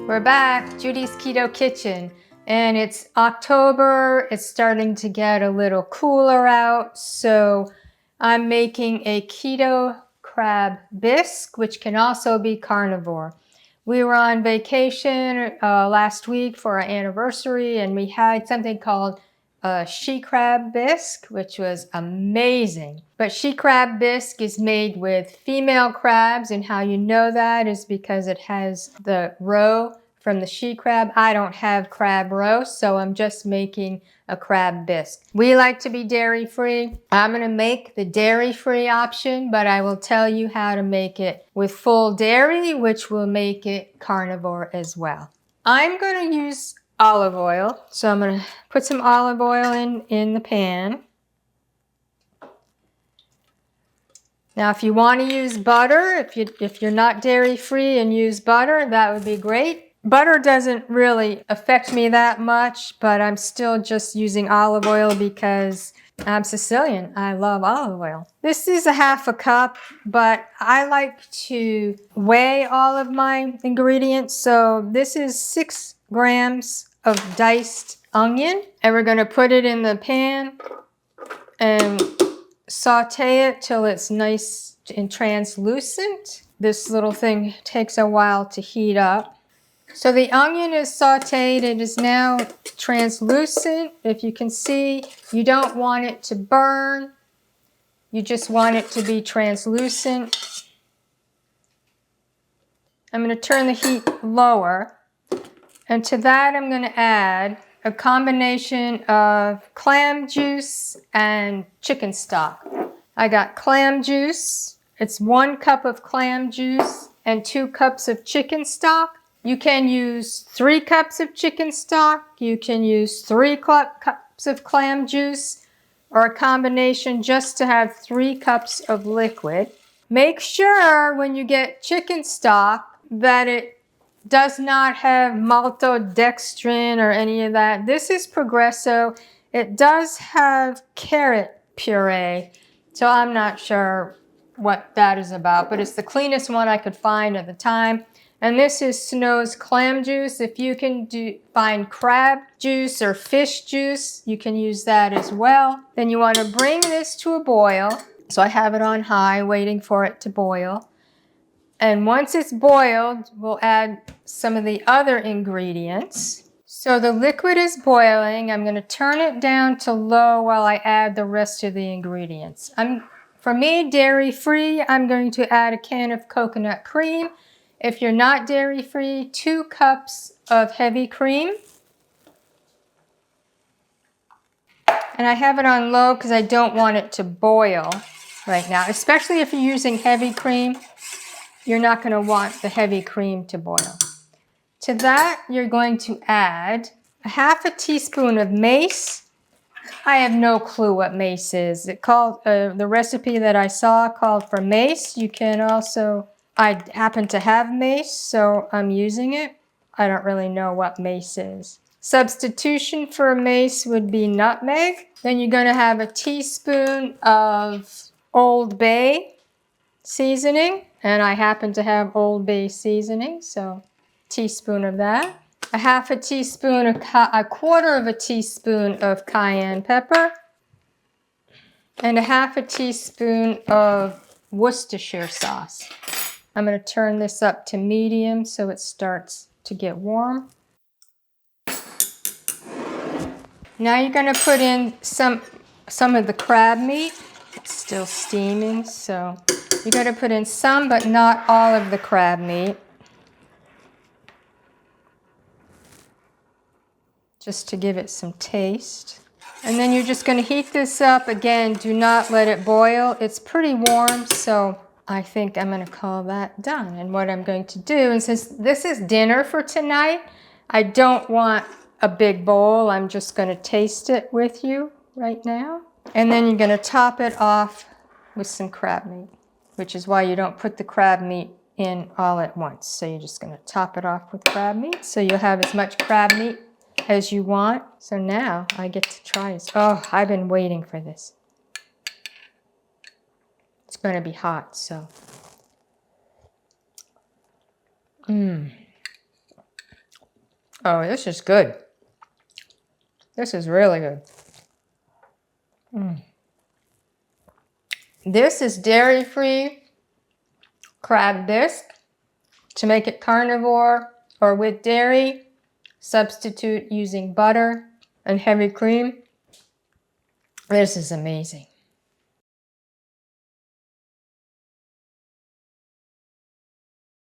We're back, Judy's Keto Kitchen, and it's October. It's starting to get a little cooler out, so I'm making a Keto Crab Bisque, which can also be carnivore. We were on vacation last week for our anniversary, and we had something called she crab bisque, which was amazing. But she crab bisque is made with female crabs, and how you know that is because it has the roe from the she crab. I don't have crab roe, so I'm just making a crab bisque. We like to be dairy free. I'm gonna make the dairy free option, but I will tell you how to make it with full dairy, which will make it carnivore as well. I'm gonna use olive oil. So I'm going to put some olive oil in the pan. Now if you want to use butter, if you're not dairy free and use butter, that would be great. Butter doesn't really affect me that much, but I'm still just using olive oil because I'm Sicilian. I love olive oil. This is a half a cup, but I like to weigh all of my ingredients. So this is 6 grams of diced onion, and we're going to put it in the pan and saute it till it's nice and translucent. This little thing takes a while to heat up. So the onion is sauteed. It is now translucent. If you can see, you don't want it to burn. You just want it to be translucent. I'm going to turn the heat lower. And to that, I'm going to add a combination of clam juice and chicken stock. I got clam juice. It's 1 cup of clam juice and 2 cups of chicken stock. You can use 3 cups of chicken stock. You can use 3 cups of clam juice, or a combination just to have 3 cups of liquid. Make sure when you get chicken stock that it does not have maltodextrin or any of that. This is Progresso. It does have carrot puree, so I'm not sure what that is about, but it's the cleanest one I could find at the time. And this is Snow's clam juice. If you can find crab juice or fish juice, you can use that as well. Then you want to bring this to a boil. So I have it on high, waiting for it to boil. And once it's boiled, we'll add some of the other ingredients. So the liquid is boiling. I'm going to turn it down to low while I add the rest of the ingredients. For me, dairy free, I'm going to add a can of coconut cream. If you're not dairy free, 2 cups of heavy cream. And I have it on low because I don't want it to boil right now, especially if you're using heavy cream. You're not going to want the heavy cream to boil. To that, you're going to add a ½ teaspoon of mace. I have no clue what mace is. The recipe that I saw called for mace. You can also, I happen to have mace, so I'm using it. I don't really know what mace is. Substitution for mace would be nutmeg. Then you're going to have a teaspoon of Old Bay seasoning, and I happen to have Old Bay seasoning, so a teaspoon of that. A ½ teaspoon, a quarter of a teaspoon of cayenne pepper, and a ½ teaspoon of Worcestershire sauce. I'm going to turn this up to medium so it starts to get warm. Now you're going to put in some of the crab meat. It's still steaming, so you're going to put in some, but not all of the crab meat, just to give it some taste. And then you're just going to heat this up. Again, do not let it boil. It's pretty warm, so I think I'm going to call that done. And what I'm going to do, and since this is dinner for tonight, I don't want a big bowl. I'm just going to taste it with you right now. And then you're going to top it off with some crab meat, which is why you don't put the crab meat in all at once. So you're just going to top it off with crab meat. So you'll have as much crab meat as you want. So now I get to try this. Oh, I've been waiting for this. It's going to be hot, so. Oh, this is good. This is really good. This is dairy-free crab bisque. To make it carnivore or with dairy, substitute using butter and heavy cream. This is amazing.